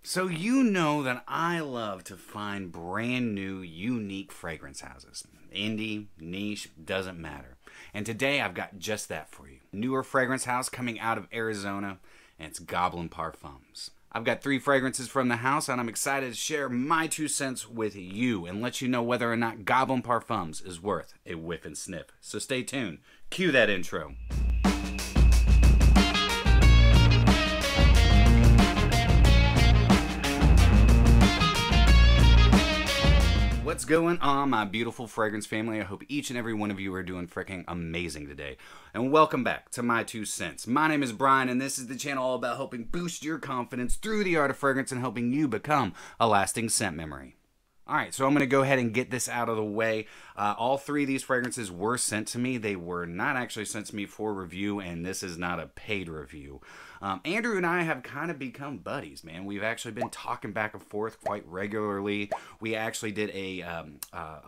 So you know that I love to find brand new, unique fragrance houses. Indie, niche, doesn't matter. And today I've got just that for you. Newer fragrance house coming out of Arizona, and it's Goblin Parfums. I've got 3 fragrances from the house, and I'm excited to share my 2 cents with you and let you know whether or not Goblin Parfums is worth a whiff and sniff. So stay tuned. Cue that intro. What's going on, my beautiful fragrance family? I hope each and every one of you are doing freaking amazing today. And welcome back to My 2 Cents. My name is Brian, and this is the channel all about helping boost your confidence through the art of fragrance and helping you become a lasting scent memory. Alright, so I'm going to go ahead and get this out of the way. All 3 of these fragrances were sent to me. They were not actually sent to me for review, and this is not a paid review. Andrew and I have kind of become buddies, man. We've actually been talking back and forth quite regularly. We actually did a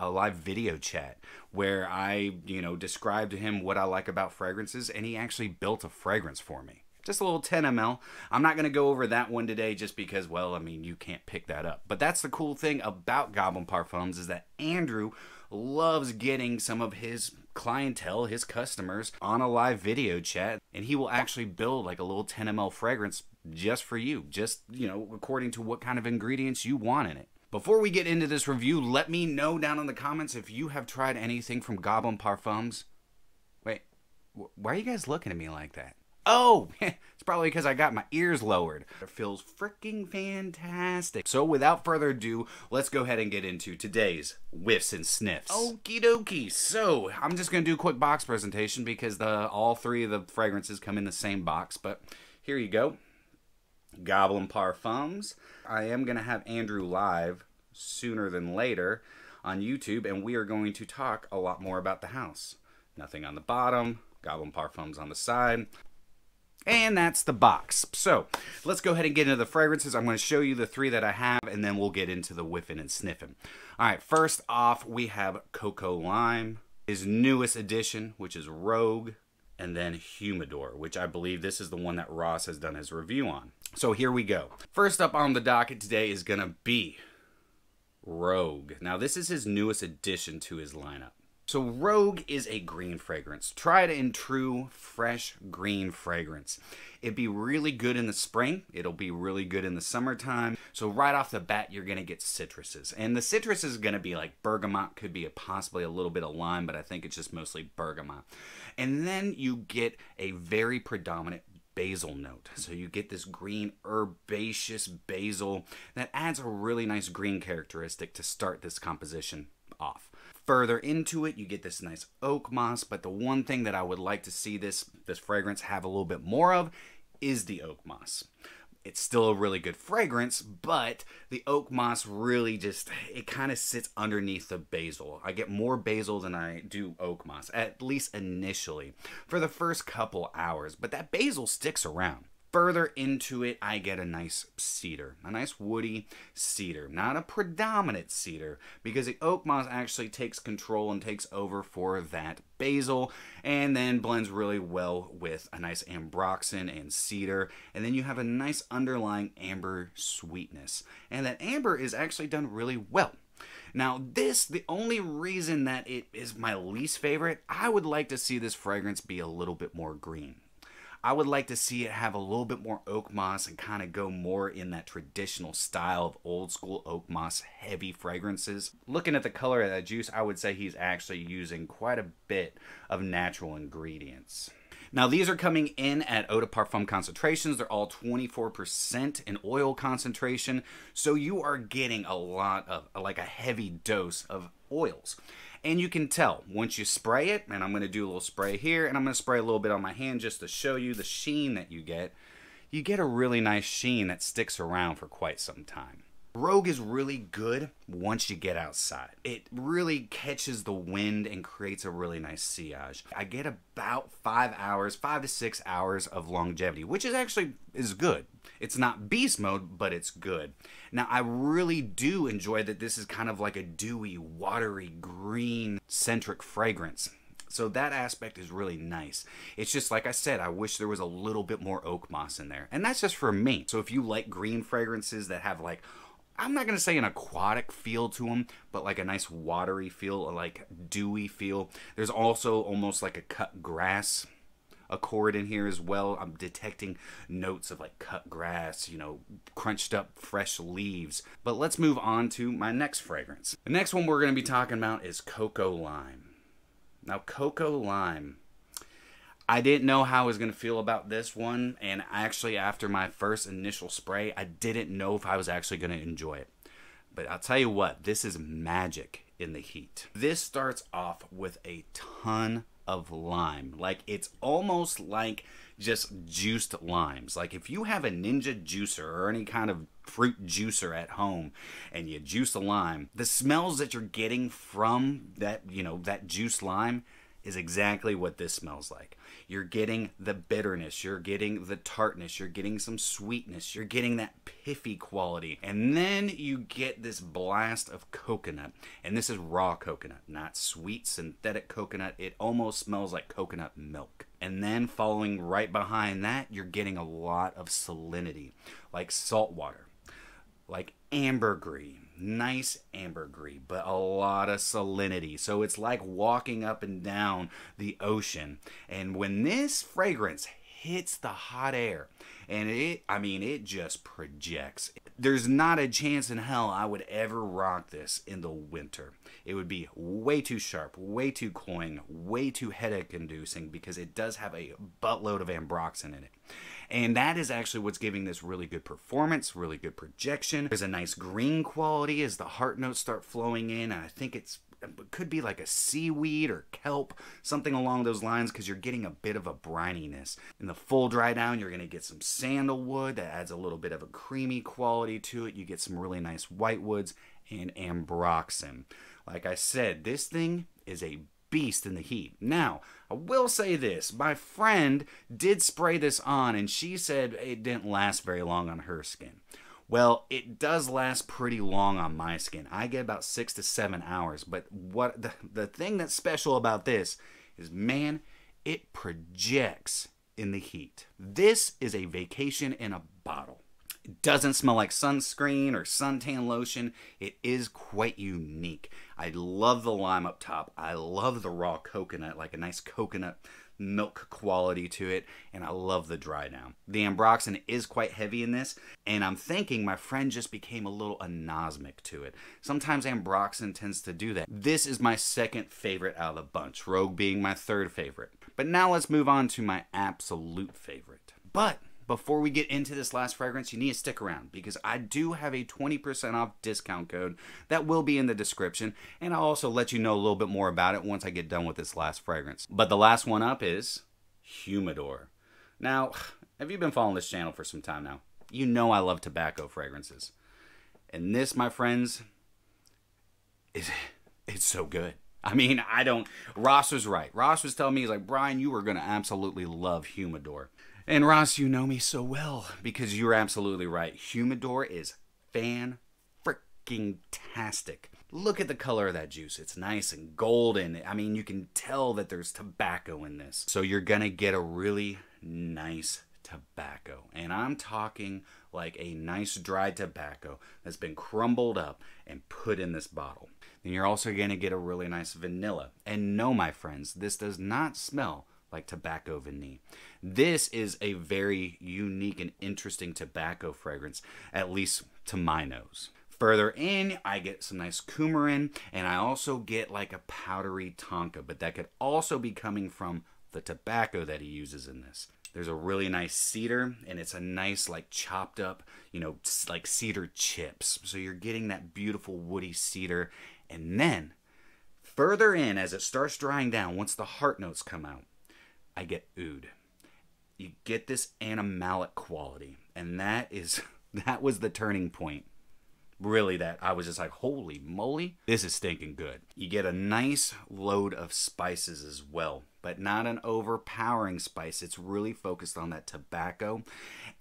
live video chat where I, described to him what I like about fragrances, and he actually built a fragrance for me. Just a little 10 ml. I'm not going to go over that one today just because, well, I mean, you can't pick that up. But that's the cool thing about Goblin Parfums is that Andrew loves getting some of his clientele, his customers, on a live video chat. And he will actually build like a little 10 ml fragrance just for you. Just, according to what kind of ingredients you want in it. Before we get into this review, let me know down in the comments if you have tried anything from Goblin Parfums. Wait, why are you guys looking at me like that? Oh, it's probably because I got my ears lowered. It feels freaking fantastic. So without further ado, let's go ahead and get into today's whiffs and sniffs. Okie dokie. So I'm just going to do a quick box presentation because all 3 of the fragrances come in the same box. But here you go. Goblin Parfums. I am going to have Andrew live sooner than later on YouTube, and we are going to talk a lot more about the house. Nothing on the bottom. Goblin Parfums on the side. And that's the box. So let's go ahead and get into the fragrances. I'm going to show you the 3 that I have, and then we'll get into the whiffing and sniffing. All right, first off, we have Coco Lime, his newest addition, which is Rogue, and then Humidor, which I believe this is the one that Ross has done his review on. So here we go. First up on the docket today is going to be Rogue. Now, this is his newest addition to his lineup. So Rogue is a green fragrance, tried and true, fresh green fragrance. It'd be really good in the spring. It'll be really good in the summertime. So right off the bat, you're going to get citruses. And the citrus is going to be like bergamot, could be possibly a little bit of lime, but I think it's just mostly bergamot. And then you get a very predominant basil note. So you get this green herbaceous basil that adds a really nice green characteristic to start this composition off. Further into it, you get this nice oak moss, but the one thing that I would like to see this fragrance have a little bit more of is the oak moss. It's still a really good fragrance, but the oak moss really it kind of sits underneath the basil. I get more basil than I do oak moss, at least initially, for the first couple hours, but that basil sticks around. Further into it, I get a nice cedar, a nice woody cedar, not a predominant cedar, because the oak moss actually takes control and takes over for that basil, and then blends really well with a nice ambroxan and cedar, and then you have a nice underlying amber sweetness, and that amber is actually done really well. Now the only reason that it is my least favorite, I would like to see this fragrance be a little bit more green. I would like to see it have a little bit more oak moss and kind of go more in that traditional style of old school oak moss heavy fragrances. Looking at the color of that juice, I would say he's actually using quite a bit of natural ingredients. Now these are coming in at eau de parfum concentrations. They're all 24% in oil concentration. So you are getting a lot of, like a heavy dose of oils. And you can tell once you spray it, and I'm going to do a little spray here, and I'm going to spray a little bit on my hand just to show you the sheen that you get. You get a really nice sheen that sticks around for quite some time. Rogue is really good once you get outside. It really catches the wind and creates a really nice sillage. I get about 5 to 6 hours of longevity, which is good. It's not beast mode, but it's good. Now, I really do enjoy that this is kind of like a dewy, watery, green-centric fragrance. So that aspect is really nice. It's just like I said, I wish there was a little bit more oak moss in there. And that's just for me. So if you like green fragrances that have like, I'm not going to say an aquatic feel to them, but like a nice watery feel, like dewy feel. There's also almost like a cut grass accord in here as well. I'm detecting notes of like cut grass, you know, crunched up fresh leaves. But let's move on to my next fragrance. The next one we're going to be talking about is Cocoa Lime. Now, Cocoa Lime, I didn't know how I was going to feel about this one, and actually after my first initial spray, I didn't know if I was actually going to enjoy it. But I'll tell you what, this is magic in the heat. This starts off with a ton of lime. Like, it's almost like just juiced limes. Like, if you have a Ninja juicer or any kind of fruit juicer at home and you juice a lime, the smells that you're getting from that, you know, that juiced lime is exactly what this smells like. You're getting the bitterness, you're getting the tartness, you're getting some sweetness, you're getting that piffy quality, and then you get this blast of coconut. And this is raw coconut, not sweet synthetic coconut. It almost smells like coconut milk. And then following right behind that, you're getting a lot of salinity, like salt water, like ambergris, nice ambergris, but a lot of salinity. So it's like walking up and down the ocean. And when this fragrance hits the hot air, and it just projects. There's not a chance in hell I would ever rock this in the winter. It would be way too sharp, way too cloying, way too headache inducing, because it does have a buttload of ambroxan in it. And that is actually what's giving this really good performance, really good projection. There's a nice green quality as the heart notes start flowing in, and I think it could be like a seaweed or kelp, something along those lines, because you're getting a bit of a brininess. In the full dry down, you're going to get some sandalwood that adds a little bit of a creamy quality to it. You get some really nice whitewoods and ambroxan. Like I said, this thing is a beast in the heat. Now, I will say this. My friend did spray this on, and she said it didn't last very long on her skin. Well, it does last pretty long on my skin. I get about 6 to 7 hours. But what the thing that's special about this is, man, it projects in the heat. This is a vacation in a bottle. It doesn't smell like sunscreen or suntan lotion. It is quite unique. I love the lime up top. I love the raw coconut, like a nice coconut milk quality to it, and I love the dry down. The ambroxan is quite heavy in this, and I'm thinking my friend just became a little anosmic to it. Sometimes ambroxan tends to do that. This is my second favorite out of the bunch, Rogue being my third favorite. But now let's move on to my absolute favorite. But before we get into this last fragrance, you need to stick around, because I do have a 20% off discount code that will be in the description, and I'll also let you know a little bit more about it once I get done with this last fragrance. But the last one up is Humidor. Now, have you been following this channel for some time now? You know I love tobacco fragrances. And this, my friends, it's so good. I mean, Ross was right. Ross was telling me, he's like, Brian, you are going to absolutely love Humidor. And Ross, you know me so well, because you're absolutely right. Humidor is fan-freaking-tastic. Look at the color of that juice. It's nice and golden. I mean, you can tell that there's tobacco in this. So you're going to get a really nice tobacco. And I'm talking like a nice dry tobacco that's been crumbled up and put in this bottle. Then you're also going to get a really nice vanilla. And no, my friends, this does not smell like tobacco vanille. This is a very unique and interesting tobacco fragrance, at least to my nose. Further in, I get some nice coumarin, and I also get like a powdery tonka, but that could also be coming from the tobacco that he uses in this. There's a really nice cedar, and it's a nice like chopped up, you know, like cedar chips. So you're getting that beautiful woody cedar. And then further in, as it starts drying down, once the heart notes come out, I get oud. You get this animalic quality, and that was the turning point. Really, that I was just like, holy moly, this is stinking good. You get a nice load of spices as well, but not an overpowering spice. It's really focused on that tobacco,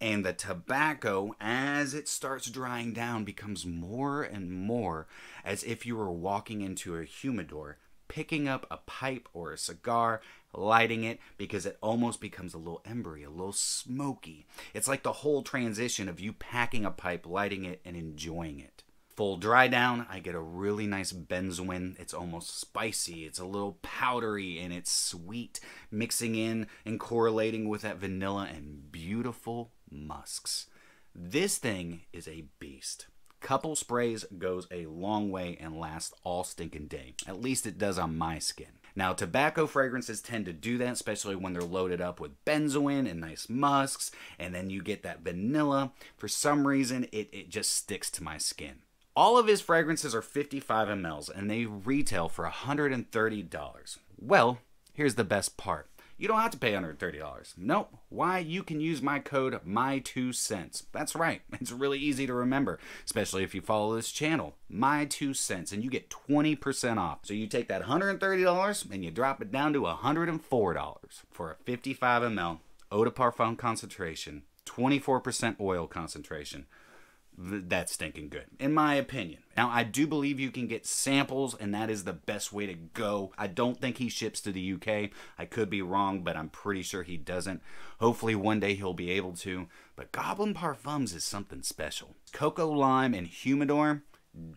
and the tobacco, as it starts drying down, becomes more and more as if you were walking into a humidor picking up a pipe or a cigar, lighting it, because it almost becomes a little embery, a little smoky. It's like the whole transition of you packing a pipe, lighting it, and enjoying it. Full dry down, I get a really nice benzoin. It's almost spicy, it's a little powdery, and it's sweet, mixing in and correlating with that vanilla and beautiful musks. This thing is a beast. Couple sprays goes a long way and lasts all stinking day. At least it does on my skin. Now, tobacco fragrances tend to do that, especially when they're loaded up with benzoin and nice musks, and then you get that vanilla. For some reason, it just sticks to my skin. All of his fragrances are 55 mLs, and they retail for $130. Well, here's the best part. You don't have to pay $130. Nope. Why? You can use my code My2Scents. That's right. It's really easy to remember, especially if you follow this channel. My2Scents, and you get 20% off. So you take that $130 and you drop it down to $104 for a 55 ml eau de parfum concentration, 24% oil concentration. That's stinking good, in my opinion. Now, I do believe you can get samples, and that is the best way to go. I don't think he ships to the UK. I could be wrong, but I'm pretty sure he doesn't. Hopefully one day he'll be able to. But Goblin Parfums is something special. Coco Lime and Humidor,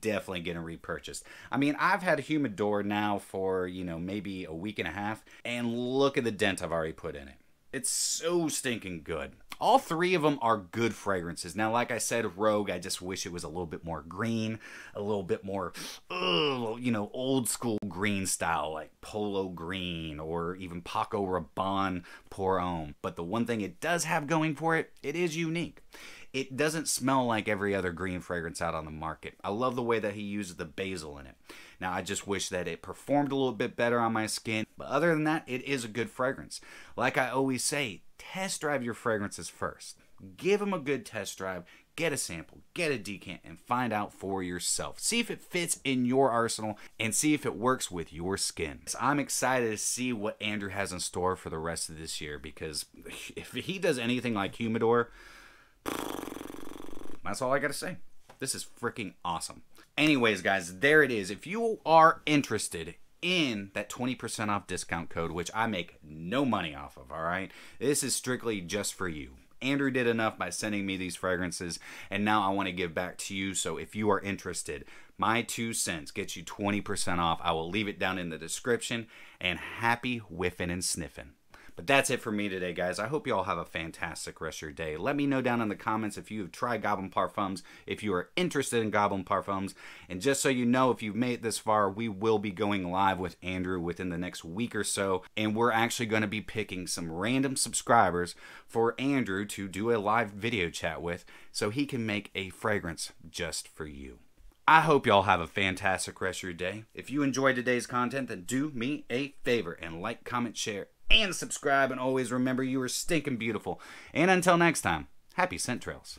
definitely getting repurchased. I mean, I've had a Humidor now for, maybe a week and a half, and look at the dent I've already put in it. It's so stinking good. All three of them are good fragrances. Now, like I said, Rogue, I just wish it was a little bit more green, a little bit more, old school green style, like polo green or even paco rabanne pour homme. But the one thing it does have going for it, it is unique. It doesn't smell like every other green fragrance out on the market. I love the way that he uses the basil in it. Now, I just wish that it performed a little bit better on my skin. But other than that, it is a good fragrance. Like I always say, test drive your fragrances first. Give them a good test drive. Get a sample, get a decant, and find out for yourself. See if it fits in your arsenal and see if it works with your skin. So I'm excited to see what Andrew has in store for the rest of this year, because if he does anything like Humidor, that's all I gotta say. This is freaking awesome. Anyways, guys, there it is. If you are interested in that 20% off discount code, which I make no money off of, all right? This is strictly just for you. Andrew did enough by sending me these fragrances, and now I want to give back to you. So if you are interested, My2Scents gets you 20% off. I will leave it down in the description, and happy whiffing and sniffing. But that's it for me today, guys. I hope you all have a fantastic rest of your day. Let me know down in the comments if you have tried Goblin Parfums, if you are interested in Goblin Parfums. And just so you know, if you've made it this far, we will be going live with Andrew within the next week or so. And we're actually going to be picking some random subscribers for Andrew to do a live video chat with, so he can make a fragrance just for you. I hope y'all have a fantastic rest of your day. If you enjoyed today's content, then do me a favor and like, comment, share, and subscribe, and always remember you are stinking beautiful. And until next time, happy scent trails.